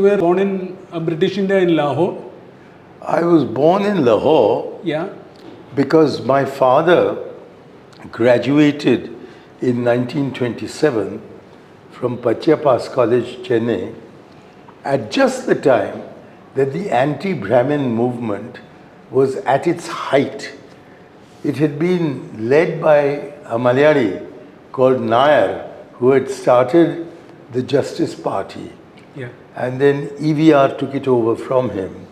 you were born in British India in Lahore. I was born in Lahore Yeah. because my father graduated in 1927 from Pachapas College, Chennai, at just the time that the anti-Brahmin movement was at its height. It had been led by a Malayali called Nair, who had started the Justice Party. Yeah. And then EVR took it over from him.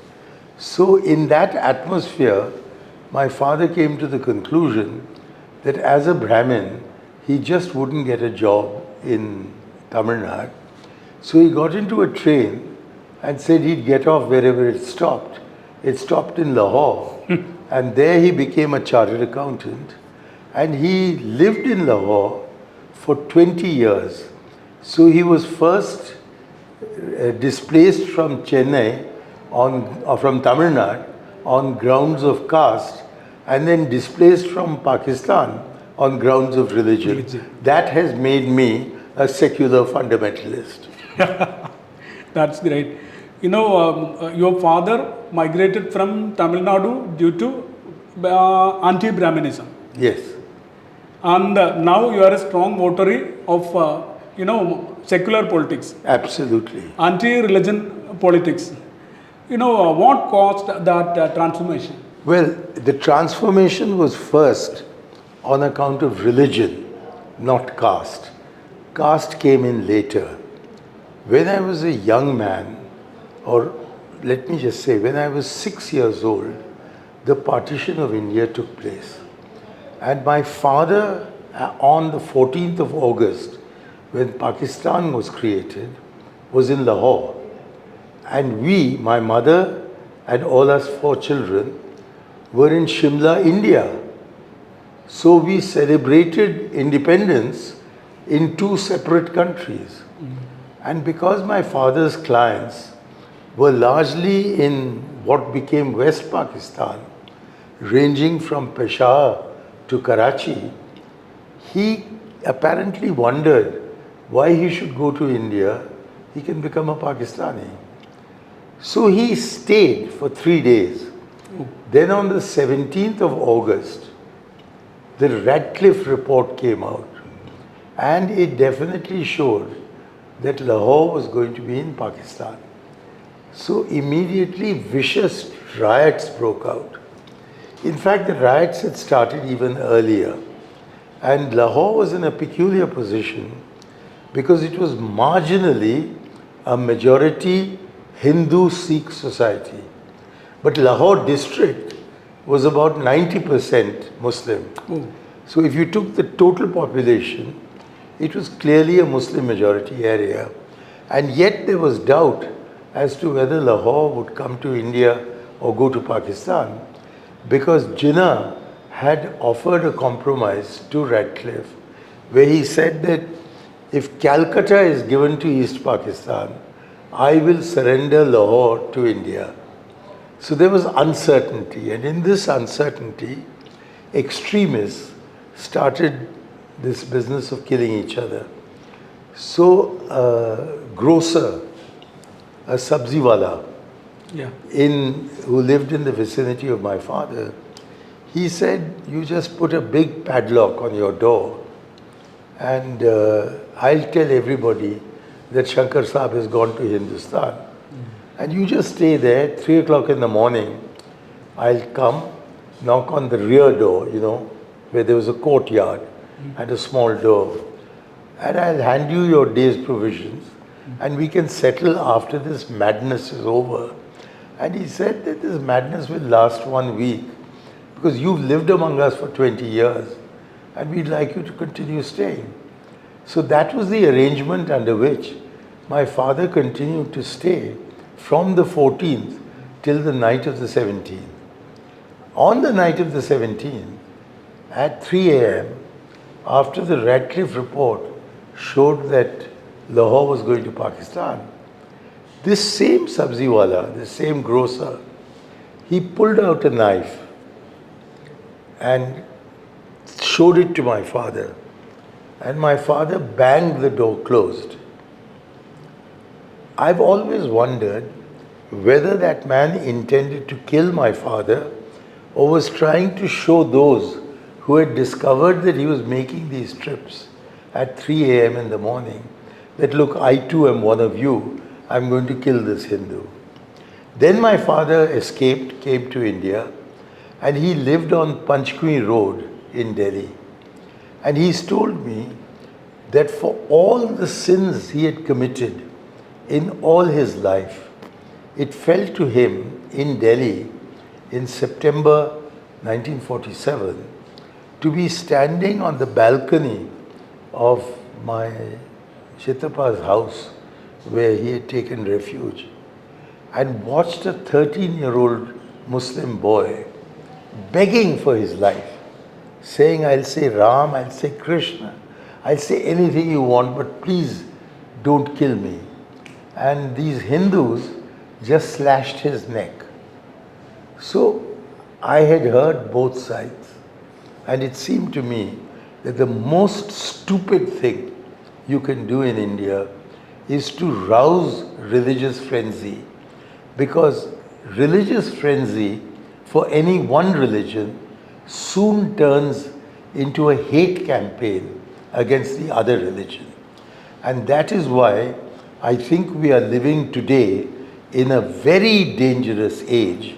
So in that atmosphere, my father came to the conclusion that as a Brahmin, he just wouldn't get a job in Tamil Nadu. So he got into a train and said he'd get off wherever it stopped. It stopped in Lahore. And there he became a chartered accountant. And he lived in Lahore for 20 years. So he was first displaced from Chennai from Tamil Nadu on grounds of caste, and then displaced from Pakistan on grounds of religion. That has made me a secular fundamentalist. That's great. You know, your father migrated from Tamil Nadu due to anti-Brahminism. Yes. And now you are a strong votary of, secular politics. Absolutely. Anti-religion politics. What caused that transformation? Well, the transformation was first on account of religion, not caste. Caste came in later. When I was a young man, or let me just say, when I was 6 years old, the partition of India took place. And my father, on the 14th of August, when Pakistan was created, was in Lahore. And we, my mother and all us 4 children, were in Shimla, India. So we celebrated independence in 2 separate countries. And because my father's clients were largely in what became West Pakistan, ranging from Peshawar to Karachi, he apparently wondered why he should go to India. He can become a Pakistani. So he stayed for 3 days. Then on the 17th of August, the Radcliffe report came out, and it definitely showed that Lahore was going to be in Pakistan. So immediately vicious riots broke out. In fact, the riots had started even earlier. And Lahore was in a peculiar position because it was marginally a majority Hindu Sikh society. But Lahore district was about 90% Muslim. So if you took the total population, it was clearly a Muslim majority area. And yet there was doubt as to whether Lahore would come to India or go to Pakistan, because Jinnah had offered a compromise to Radcliffe where he said that if Calcutta is given to East Pakistan, I will surrender Lahore to India. So there was uncertainty, and in this uncertainty, extremists started this business of killing each other. So a grocer, a sabziwala, who lived in the vicinity of my father, he said, you just put a big padlock on your door and I'll tell everybody that Shankar Saab has gone to Hindustan. And you just stay there, 3 o'clock in the morning, I'll come, knock on the rear door, where there was a courtyard and a small door. And I'll hand you your day's provisions and we can settle after this madness is over. And he said that this madness will last 1 week because you've lived among us for 20 years and we'd like you to continue staying. So that was the arrangement under which my father continued to stay from the 14th till the night of the 17th. On the night of the 17th, at 3 a.m., after the Radcliffe report showed that Lahore was going to Pakistan, this same sabziwala, this same grocer, he pulled out a knife and showed it to my father. And my father banged the door closed. I've always wondered whether that man intended to kill my father or was trying to show those who had discovered that he was making these trips at 3 a.m. in the morning that, look, I too am one of you, I'm going to kill this Hindu. Then my father escaped, came to India, and he lived on Panchkuni Road in Delhi. And he's told me that for all the sins he had committed in all his life, it fell to him in Delhi in September 1947 to be standing on the balcony of my Chittapa's house where he had taken refuge and watched a 13-year-old Muslim boy begging for his life, saying, I'll say Ram, I'll say Krishna, I'll say anything you want, but please don't kill me. And these Hindus just slashed his neck. So I had heard both sides, and it seemed to me that the most stupid thing you can do in India is to rouse religious frenzy, because religious frenzy for any one religion soon turns into a hate campaign against the other religion. And that is why I think we are living today in a very dangerous age,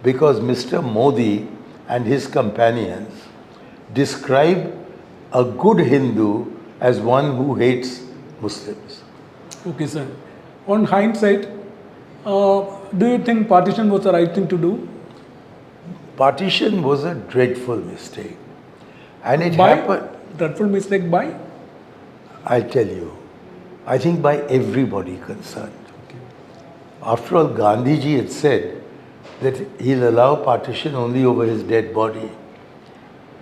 because Mr. Modi and his companions describe a good Hindu as one who hates Muslims. Okay, sir. On hindsight, do you think partition was the right thing to do? Partition was a dreadful mistake. And it By happened, dreadful mistake by? I'll tell you, I think by everybody concerned. After all, Gandhiji had said that he'll allow partition only over his dead body.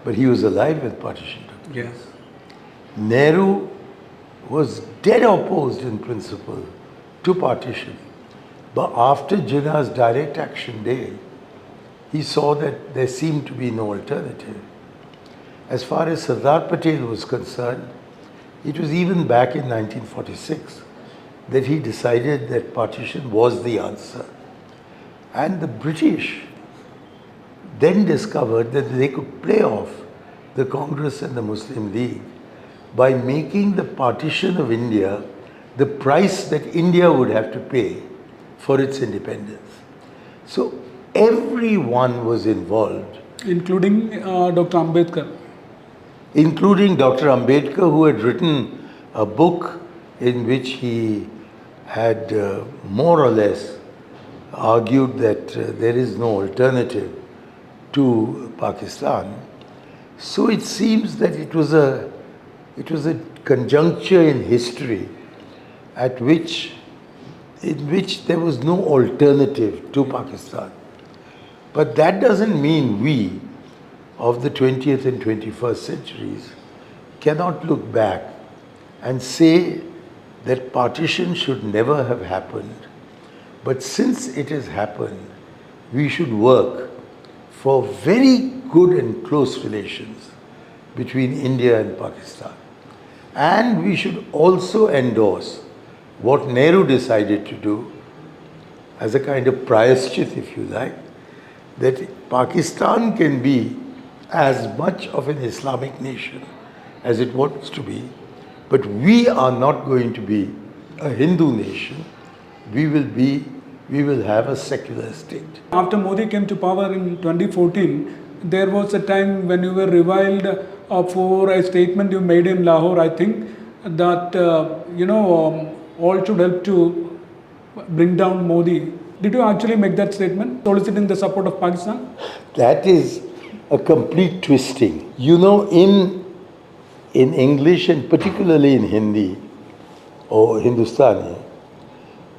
But he was alive when partition took place. Yes. Nehru was dead opposed in principle to partition. But after Jinnah's direct action day, he saw that there seemed to be no alternative. As far as Sardar Patel was concerned, it was even back in 1946 that he decided that partition was the answer. And the British then discovered that they could play off the Congress and the Muslim League by making the partition of India the price that India would have to pay for its independence. So everyone was involved, Including Dr. Ambedkar. including Dr. Ambedkar, who had written a book in which he had more or less argued that there is no alternative to Pakistan. So it seems that it was a conjuncture in history in which there was no alternative to Pakistan. But that doesn't mean we of the 20th and 21st centuries cannot look back and say that partition should never have happened. But since it has happened, we should work for very good and close relations between India and Pakistan. And we should also endorse what Nehru decided to do as a kind of prayaschit, if you like, that Pakistan can be as much of an Islamic nation as it wants to be, but we are not going to be a Hindu nation. We will have a secular state. After Modi came to power in 2014, there was a time when you were reviled for a statement you made in Lahore, I think, that, all should help to bring down Modi. Did you actually make that statement, soliciting the support of Pakistan? That is a complete twisting. You know, in English and particularly in Hindi or Hindustani,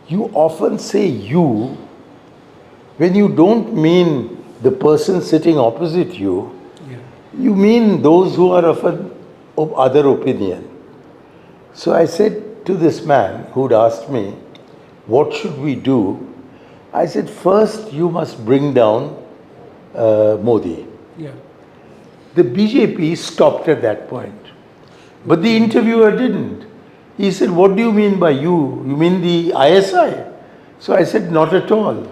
you often say you when you don't mean the person sitting opposite you. Yeah. You mean those who are of other opinion. So I said to this man who'd asked me, what should we do? I said, first you must bring down Modi. Yeah. The BJP stopped at that point. But the interviewer didn't. He said, what do you mean by you? You mean the ISI? So I said, not at all.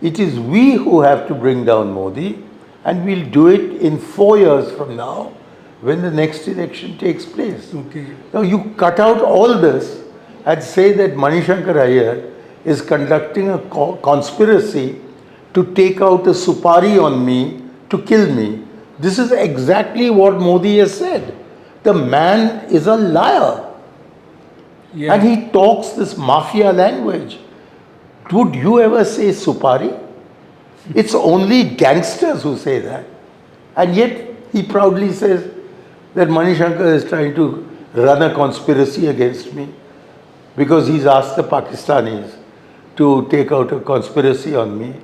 It is we who have to bring down Modi, and we'll do it in 4 years from now when the next election takes place. Okay. Now you cut out all this and say that Shankar Aiyar is conducting a conspiracy to take out a supari on me to kill me. This is exactly what Modi has said. The man is a liar. Yeah. And he talks this mafia language. Would you ever say supari? It's only gangsters who say that. And yet he proudly says that Shankar is trying to run a conspiracy against me because he's asked the Pakistanis to take out a conspiracy on me.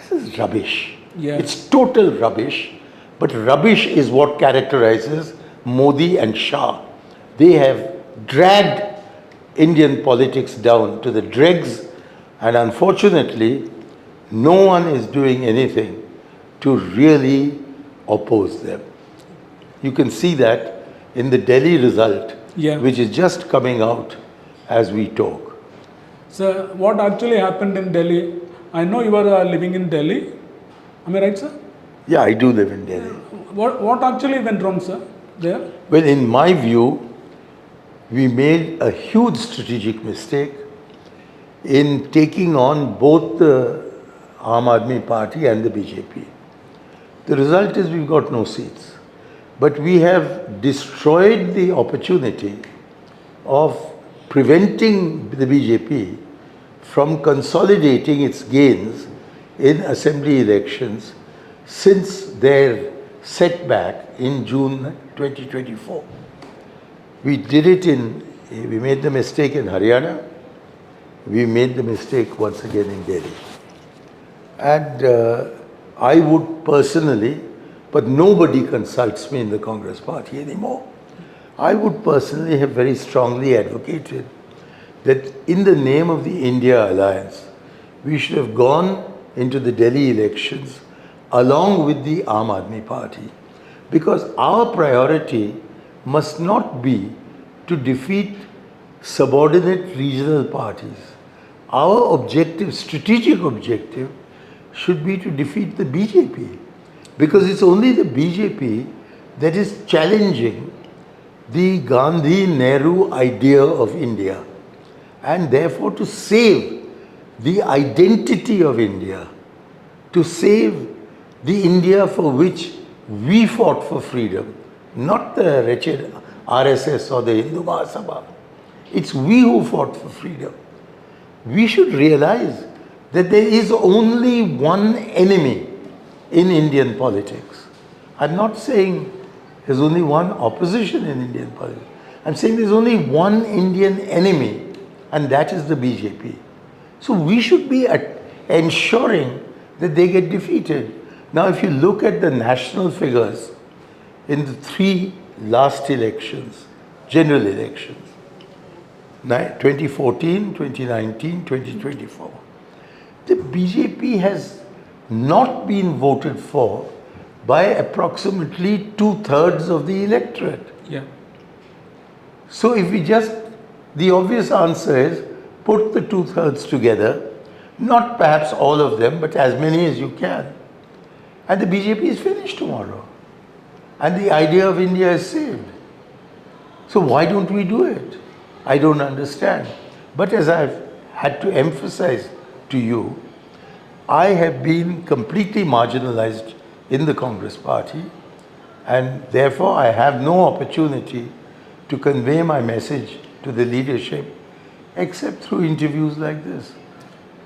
This is rubbish. Yeah. It's total rubbish. But rubbish is what characterizes Modi and Shah. They have dragged Indian politics down to the dregs, and unfortunately, no one is doing anything to really oppose them. You can see that in the Delhi result, Yeah. which is just coming out as we talk. Sir, what actually happened in Delhi? I know you are living in Delhi. Am I right, sir? Yeah, I do live in Delhi. What actually went wrong, sir, there? Well, in my view, we made a huge strategic mistake in taking on both the Aam Aadmi Party and the BJP. The result is we've got no seats. But we have destroyed the opportunity of preventing the BJP from consolidating its gains in assembly elections since their setback in June 2024. We made the mistake in Haryana. We made the mistake once again in Delhi. And I would personally, but nobody consults me in the Congress party anymore. I would personally have very strongly advocated that in the name of the India Alliance, we should have gone into the Delhi elections along with the Aam Aadmi Party. Because our priority must not be to defeat subordinate regional parties. Our objective, strategic objective, should be to defeat the BJP. Because it's only the BJP that is challenging the Gandhi-Nehru idea of India. And therefore to save the identity of India, to save the India for which we fought for freedom, not the wretched RSS or the Hindu Mahasabha. It's we who fought for freedom. We should realize that there is only one enemy in Indian politics. I'm not saying there's only one opposition in Indian politics. I'm saying there's only one Indian enemy, and that is the BJP. So we should be ensuring that they get defeated. Now, if you look at the national figures in the 3 last elections, general elections, 2014, 2019, 2024, the BJP has not been voted for by approximately 2/3 of the electorate. Yeah. So if we the obvious answer is put the 2/3 together, not perhaps all of them, but as many as you can. And the BJP is finished tomorrow. And the idea of India is saved. So why don't we do it? I don't understand. But as I've had to emphasize to you, I have been completely marginalized in the Congress party, and therefore I have no opportunity to convey my message to the leadership except through interviews like this.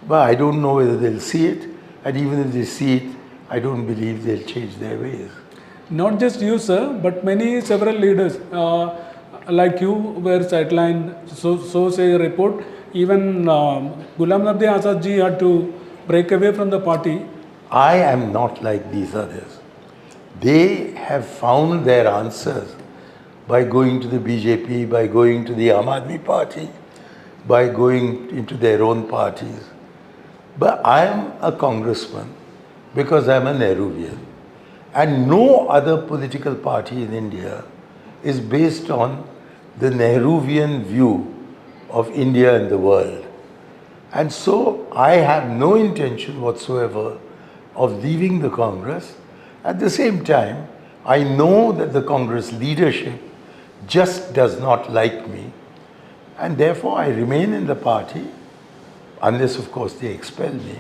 But I don't know whether they'll see it, and even if they see it, I don't believe they'll change their ways. Not just you, sir, but several leaders like you were sidelined. So say a report. Even Ghulam Nabi Azad ji had to break away from the party. I am not like these others. They have found their answers by going to the BJP, by going to the Aam Aadmi Party, by going into their own parties. But I am a congressman because I am a Nehruvian. And no other political party in India is based on the Nehruvian view of India and the world. And so I have no intention whatsoever of leaving the Congress. At the same time, I know that the Congress leadership just does not like me, and therefore I remain in the party unless, of course, they expel me.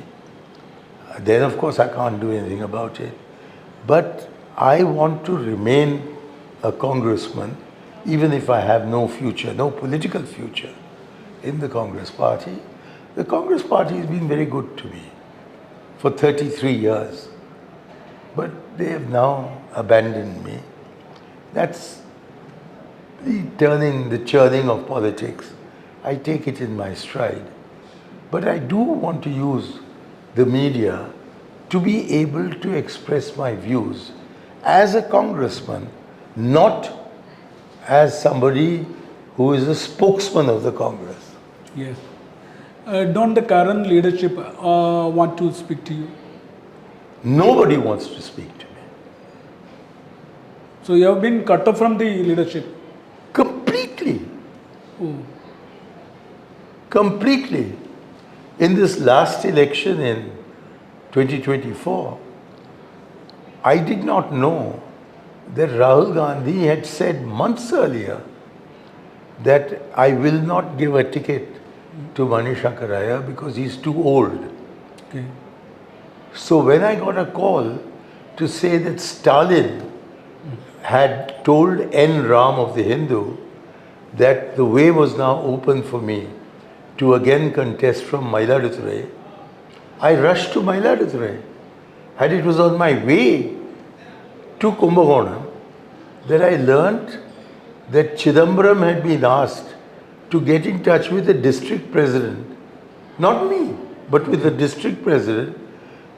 Then, of course, I can't do anything about it. But I want to remain a congressman even if I have no future, no political future in the Congress party. The Congress party has been very good to me for 33 years. But they have now abandoned me. That's the churning of politics. I take it in my stride. But I do want to use the media to be able to express my views as a congressman, not as somebody who is a spokesman of the Congress. Yes. Don't the current leadership want to speak to you? Nobody wants to speak to me. So you have been cut off from the leadership? Completely. Oh. Completely. In this last election in 2024, I did not know that Rahul Gandhi had said months earlier that I will not give a ticket to Shankar Aiyar because he's too old. Okay. So when I got a call to say that Stalin had told N. Ram of the Hindu that the way was now open for me to again contest from Mailadurai, I rushed to Mailadurai. And it was on my way to Kumbakonam that I learnt that Chidambaram had been asked to get in touch with the district president, not me, but with the district president,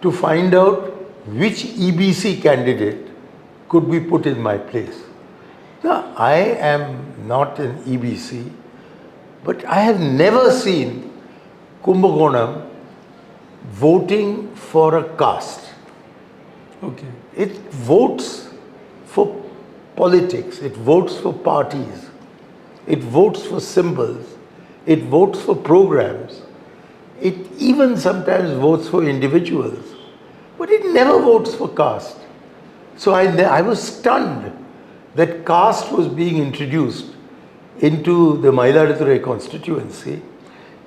to find out which EBC candidate could be put in my place. Now, I am not an EBC, but I have never seen Kumbakonam voting for a caste. Okay. It votes for politics, it votes for parties, it votes for symbols, it votes for programs, it even sometimes votes for individuals, but it never votes for caste. So I was stunned that caste was being introduced into the Mailadurai constituency,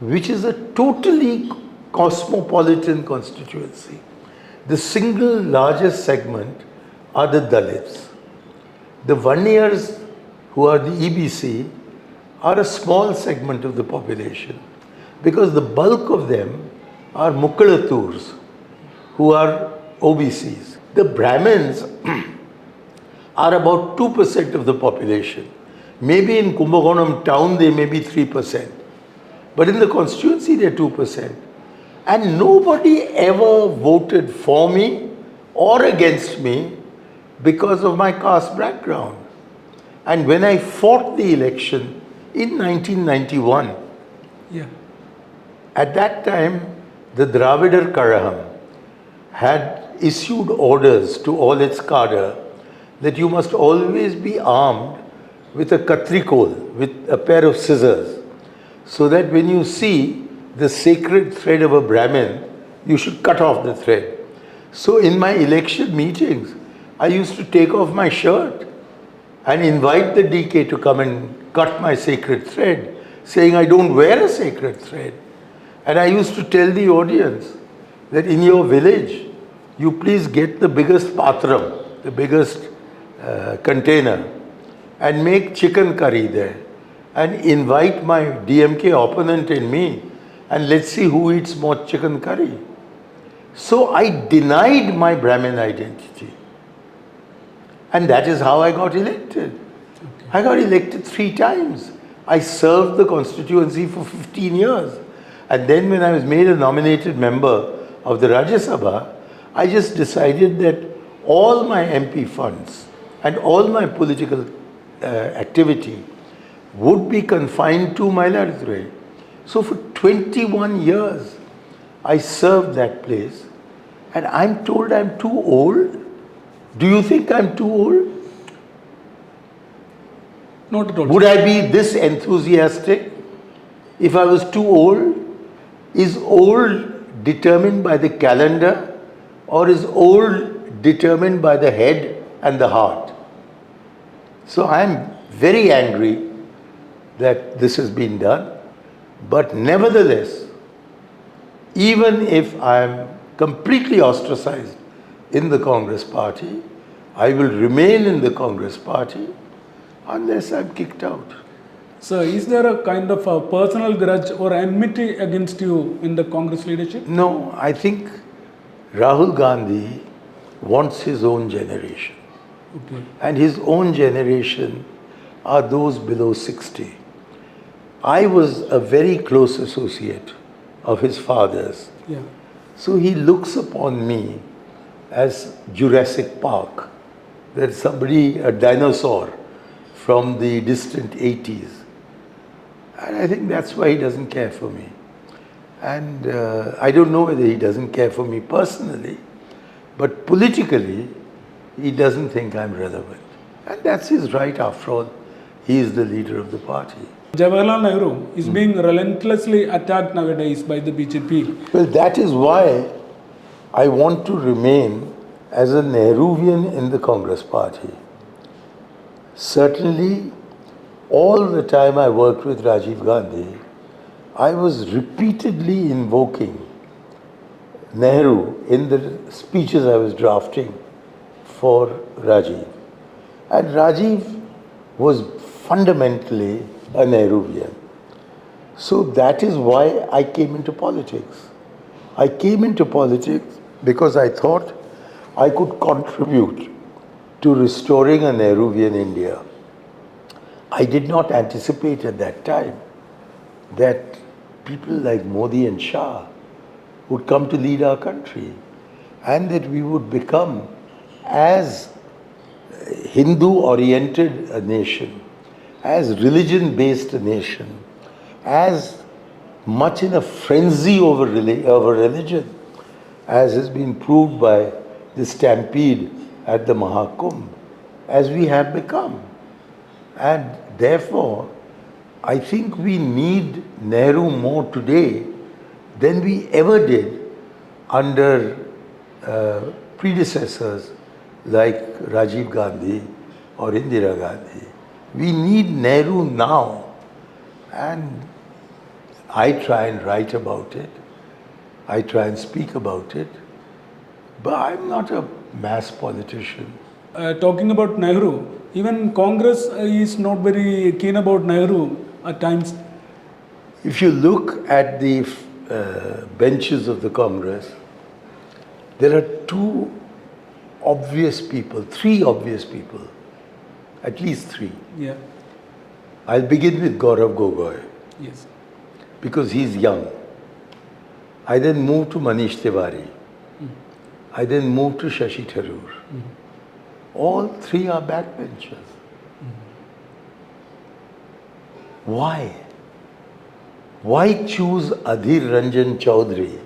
which is a totally cosmopolitan constituency. The single largest segment are the Dalits. The Vanniyars, who are the EBC, are a small segment of the population because the bulk of them are Mukkalaturs, who are OBCs. The Brahmins are about 2% of the population. Maybe in Kumbakonam town they may be 3%. But in the constituency they are 2%. And nobody ever voted for me or against me because of my caste background. And when I fought the election in 1991, Yeah. at that time the Dravidar Kazhagam had issued orders to all its cadre that you must always be armed with a katrikol, with a pair of scissors, so that when you see the sacred thread of a Brahmin, you should cut off the thread. So in my election meetings, I used to take off my shirt and invite the DK to come and cut my sacred thread, saying I don't wear a sacred thread. And I used to tell the audience that in your village, you please get the biggest patram, the biggest container, and make chicken curry there, and invite my DMK opponent and me, and let's see who eats more chicken curry. So I denied my Brahmin identity. And that is how I got elected. Okay. I got elected 3 times. I served the constituency for 15 years. And then when I was made a nominated member of the Rajya Sabha, I just decided that all my MP funds and all my political activity would be confined to Mailadurai. So for 21 years, I served that place, and I'm told I'm too old. Do you think I'm too old? Not at all. Would I be this enthusiastic if I was too old? Is old determined by the calendar, or is old determined by the head and the heart? So I'm very angry that this has been done, but nevertheless, even if I'm completely ostracized in the Congress party, I will remain in the Congress party unless I'm kicked out. So, is there a kind of a personal grudge or enmity against you in the Congress leadership? No, I think Rahul Gandhi wants his own generation. Okay. And his own generation are those below 60. I was a very close associate of his father's. Yeah. So he looks upon me as Jurassic Park. There's somebody, a dinosaur from the distant 80s. And I think that's why he doesn't care for me. And I don't know whether he doesn't care for me personally, but politically, he doesn't think I'm relevant. And that's his right after all. He is the leader of the party. Jawaharlal Nehru is being relentlessly attacked nowadays by the BJP. Well, that is why I want to remain as a Nehruvian in the Congress party. Certainly, all the time I worked with Rajiv Gandhi, I was repeatedly invoking Nehru in the speeches I was drafting for Rajiv. And Rajiv was fundamentally a Nehruvian. So that is why I came into politics. I came into politics because I thought I could contribute to restoring a Nehruvian India. I did not anticipate at that time that people like Modi and Shah would come to lead our country and that we would become as Hindu-oriented a nation, as religion-based a nation, as much in a frenzy over religion as has been proved by the stampede at the Mahakumbh, as we have become. And therefore, I think we need Nehru more today than we ever did under predecessors like Rajiv Gandhi or Indira Gandhi. We need Nehru now, and I try and write about it. I try and speak about it, but I'm not a mass politician. Talking about Nehru, even Congress is not very keen about Nehru at times. If you look at the benches of the Congress, there are three obvious people, at least three. Yeah. I'll begin with Gaurav Gogoi Yes. because he's young. I then moved to Manish Tiwari. I then moved to Shashi Tharoor. All three are backbenchers. Why? Why choose Adhir Ranjan Chaudhary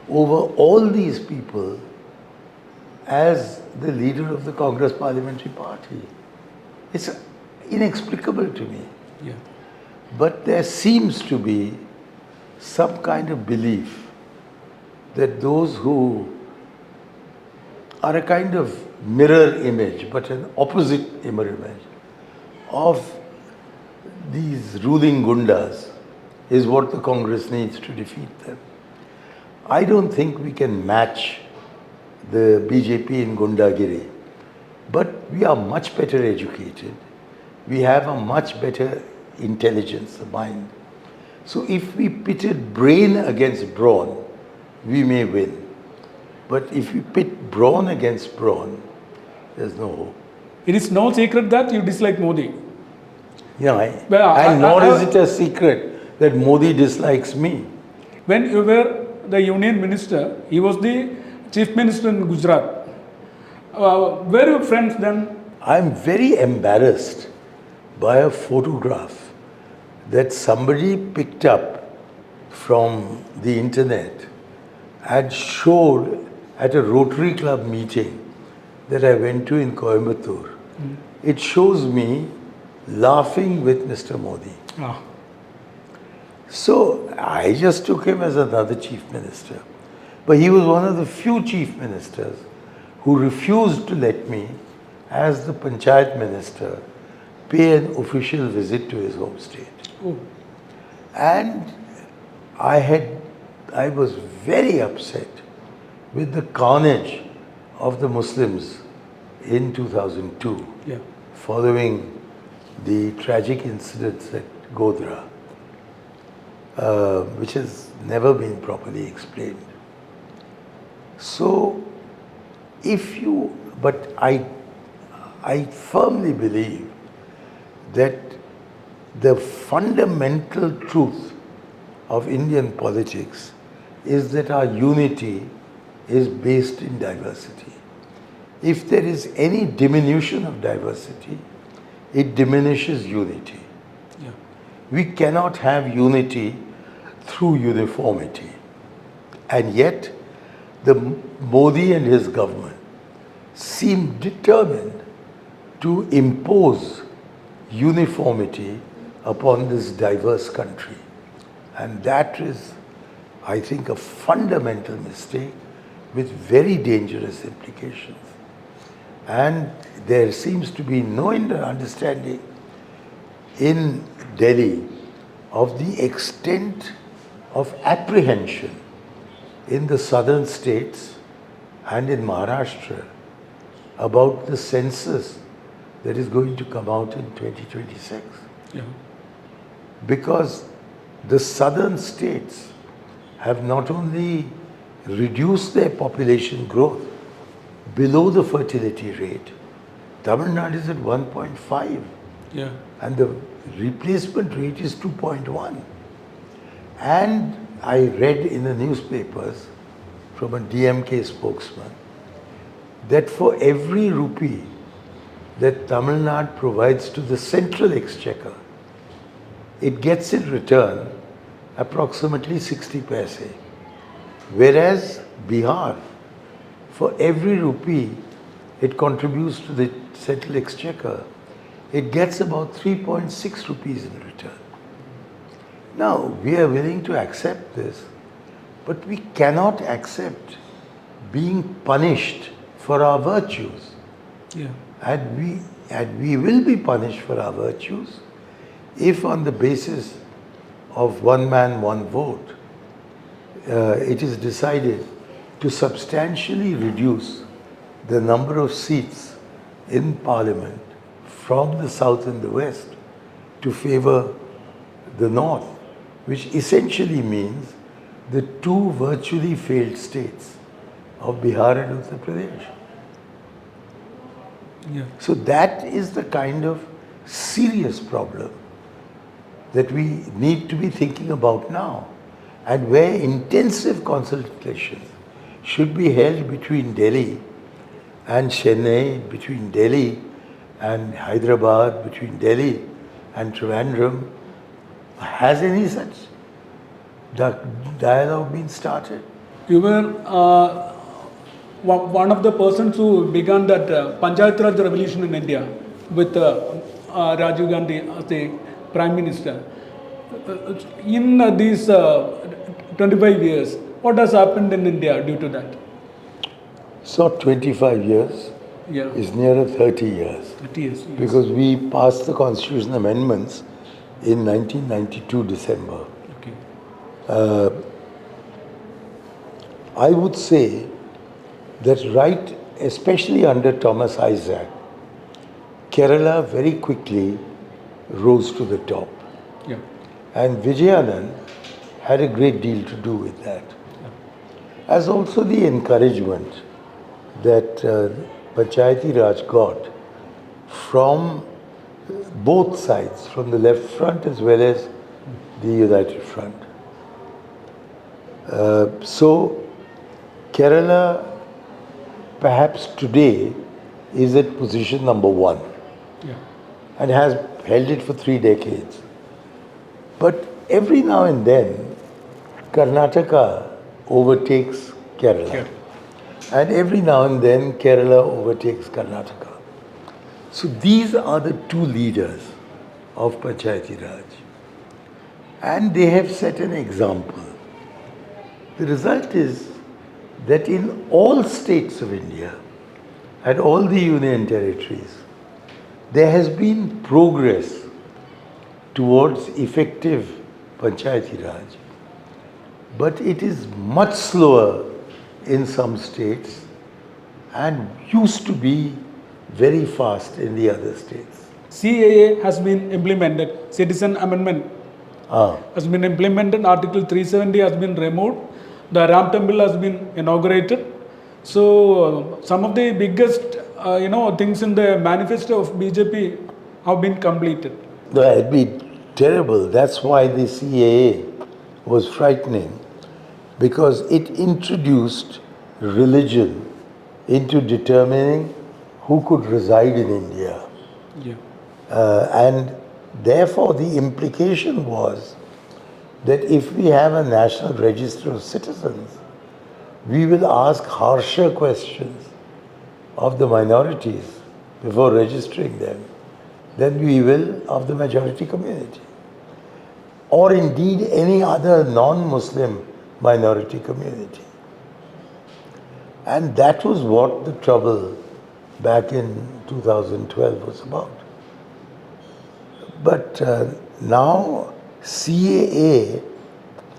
over all these people as the leader of the Congress Parliamentary Party? It's inexplicable to me. Yeah. But there seems to be some kind of belief that those who are a kind of mirror image, but an opposite mirror image of these ruling gundas is what the Congress needs to defeat them. I don't think we can match the BJP in Gundagiri, but we are much better educated. We have a much better intelligence, mind. So if we pitted brain against brawn, we may win. But if we pit brawn against brawn, there's no hope. It is no secret that you dislike Modi. Yeah, Well, nor is it a secret that Modi dislikes me. When you were the union minister, he was the chief minister in Gujarat. Were you friends then? I'm very embarrassed by a photograph that somebody picked up from the internet and showed at a Rotary Club meeting that I went to in Coimbatore. It shows me laughing with Mr. Modi. Ah, So I just took him as another chief minister. But he was one of the few chief ministers who refused to let me, as the panchayat minister, pay an official visit to his home state. oh, And I was very upset with the carnage of the Muslims in 2002, yeah. following the tragic incidents at Godhra, which has never been properly explained. So, but I firmly believe that the fundamental truth of Indian politics is that our unity is based in diversity. If there is any diminution of diversity, it diminishes unity. Yeah. We cannot have unity through uniformity. And yet, the Modi and his government seem determined to impose uniformity upon this diverse country. And that is, I think, a fundamental mistake with very dangerous implications. And there seems to be no understanding in Delhi of the extent of apprehension in the southern states and in Maharashtra about the census that is going to come out in 2026. Yeah. Because the southern states have not only reduced their population growth below the fertility rate, Tamil Nadu is at 1.5 Yeah. and the replacement rate is 2.1. And I read in the newspapers from a DMK spokesman that for every rupee that Tamil Nadu provides to the central exchequer, it gets in return approximately 60 paise. Whereas Bihar, for every rupee it contributes to the central exchequer, it gets about 3.6 rupees in return. Now, we are willing to accept this, but we cannot accept being punished for our virtues. Yeah. And we will be punished for our virtues if on the basis of one man, one vote, it is decided to substantially reduce the number of seats in Parliament from the South and the West to favor the North, which essentially means the two virtually failed states of Bihar and Uttar Pradesh. Yeah. So that is the kind of serious problem that we need to be thinking about now, and where intensive consultation should be held between Delhi and Chennai, between Delhi and Hyderabad, between Delhi and Trivandrum. Has any such dialogue been started? You were one of the persons who began that Panchayat Raj revolution in India with Rajiv Gandhi as the Prime Minister. In these 25 years, what has happened in India due to that? It's not 25 years, Yeah. it's nearer 30 years. 30 years. Yes. Because we passed the constitution amendments in 1992 December. Okay. I would say that especially under Thomas Isaac, Kerala very quickly rose to the top. Yeah. And Vijayanand had a great deal to do with that. As also the encouragement that Panchayati Raj got from both sides, from the left front as well as the United Front. So Kerala perhaps today is at position number 1 Yeah. and has held it for 3 decades. But every now and then Karnataka overtakes Kerala. Yeah. And every now and then Kerala overtakes Karnataka. So these are the two leaders of Panchayati Raj. And they have set an example. The result is that in all states of India and all the union territories, there has been progress towards effective Panchayati Raj. But it is much slower in some states and used to be very fast in the other states. CAA has been implemented, Citizen Amendment has been implemented, Article 370 has been removed, the Ram Temple has been inaugurated. So some of the biggest things in the manifesto of BJP have been completed. It'd be terrible. That's why the CAA was frightening, because it introduced religion into determining who could reside in India. Yeah. And therefore, the implication was that if we have a national register of citizens, we will ask harsher questions of the minorities before registering them than we will of the majority community, or indeed any other non-Muslim minority community. And that was what the trouble back in 2012 was about. But now CAA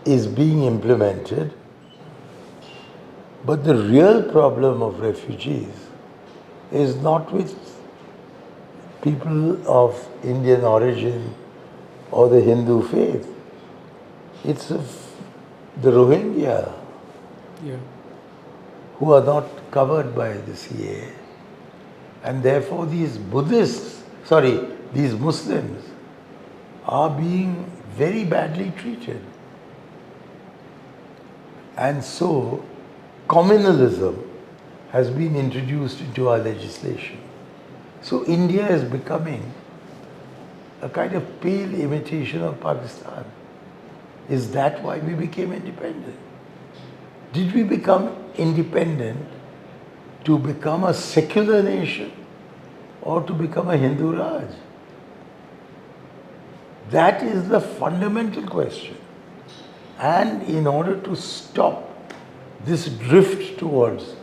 is being implemented, but the real problem of refugees is not with people of Indian origin or the Hindu faith. It's of the Rohingya who are not covered by the CAA. And therefore these Muslims are being very badly treated. And so communalism has been introduced into our legislation. So India is becoming a kind of pale imitation of Pakistan. Is that why we became independent? Did we become independent to become a secular nation or to become a Hindu Raj? That is the fundamental question. And in order to stop this drift towards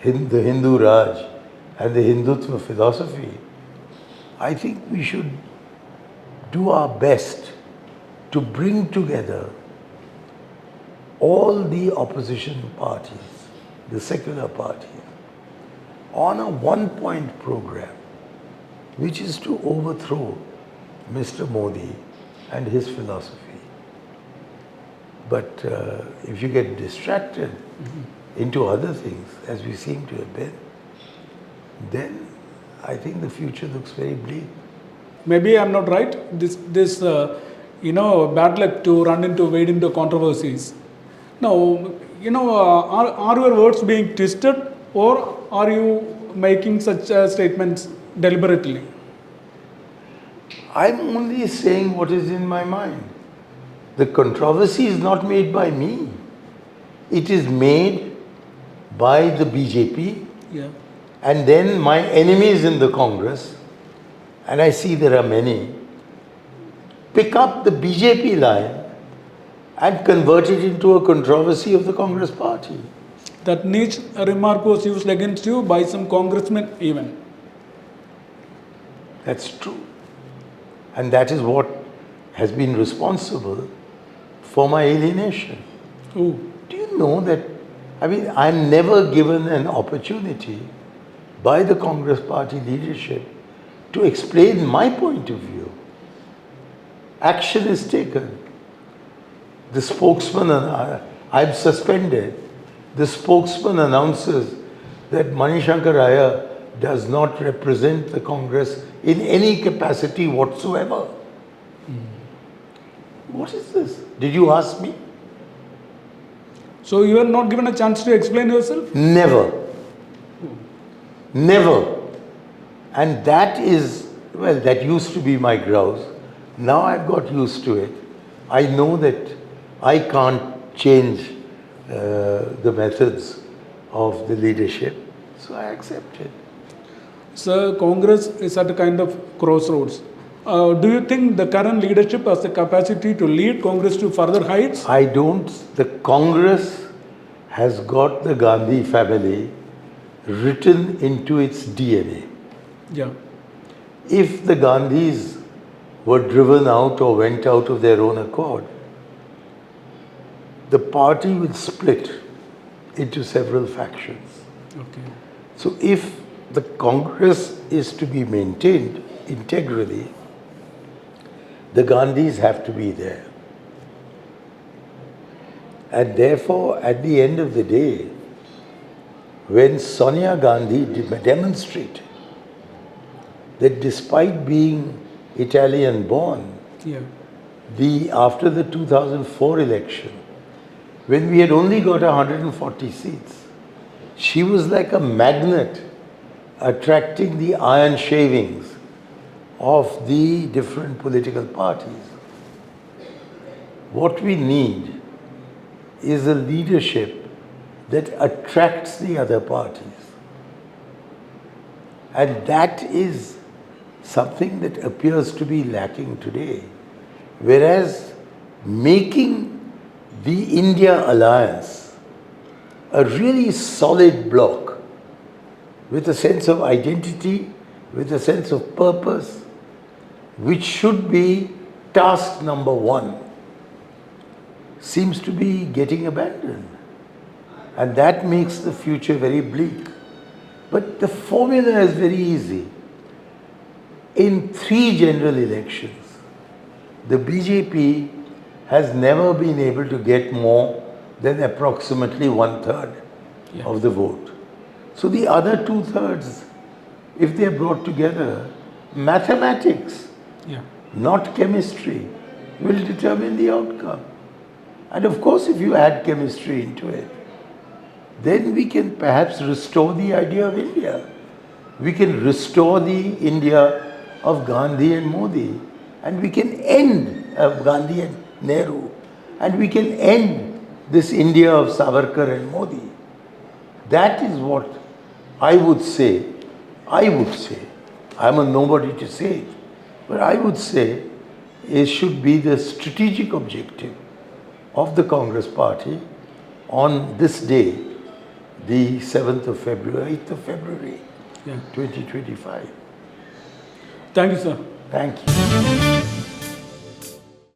the Hindu Raj and the Hindutva philosophy, I think we should do our best to bring together all the opposition parties, the secular parties, on a one-point program, which is to overthrow Mr. Modi and his philosophy. But if you get distracted into other things, as we seem to have been, then I think the future looks very bleak. Maybe I'm not right. This bad luck to wade into controversies. Now, are your words being twisted, or are you making such statements deliberately? I'm only saying what is in my mind. The controversy is not made by me. It is made by the BJP and then my enemies in the Congress, and I see there are many, pick up the BJP line and convert it into a controversy of the Congress party. That niche remark was used against you by some congressmen even. That's true. And that is what has been responsible for my alienation. Oh. Do you know that, I'm never given an opportunity by the Congress party leadership to explain my point of view. Action is taken. The spokesman, I'm suspended. The spokesman announces that Shankar Aiyar does not represent the Congress in any capacity whatsoever. What is this? Did you ask me? So you are not given a chance to explain yourself? Never. Never. And that used to be my grouse. Now I've got used to it. I know that I can't change the methods of the leadership, so I accept it. Sir, Congress is at a kind of crossroads. Do you think the current leadership has the capacity to lead Congress to further heights? I don't. The Congress has got the Gandhi family written into its DNA. Yeah. If the Gandhis were driven out or went out of their own accord, the party will split into several factions. Okay. So if the Congress is to be maintained integrally, the Gandhis have to be there. And therefore, at the end of the day, when Sonia Gandhi demonstrated that despite being Italian born, Yeah. after the 2004 election, when we had only got 140 seats, she was like a magnet attracting the iron shavings of the different political parties. What we need is a leadership that attracts the other parties. And that is something that appears to be lacking today. Whereas making the India alliance a really solid bloc with a sense of identity, with a sense of purpose, which should be task number one, seems to be getting abandoned. And that makes the future very bleak. But the formula is very easy. In 3 general elections, the BJP has never been able to get more than approximately 1/3 of the vote. So the other 2/3, if they are brought together, mathematics, not chemistry, will determine the outcome. And of course, if you add chemistry into it, then we can perhaps restore the idea of India. We can restore the India of Gandhi and Modi, and we can end Gandhi and Nehru, and we can end this India of Savarkar and Modi. That is what I would say, I'm a nobody to say it, but I would say it should be the strategic objective of the Congress party on this day, the 7th of February, 8th of February, 2025. Thank you, sir. Thank you.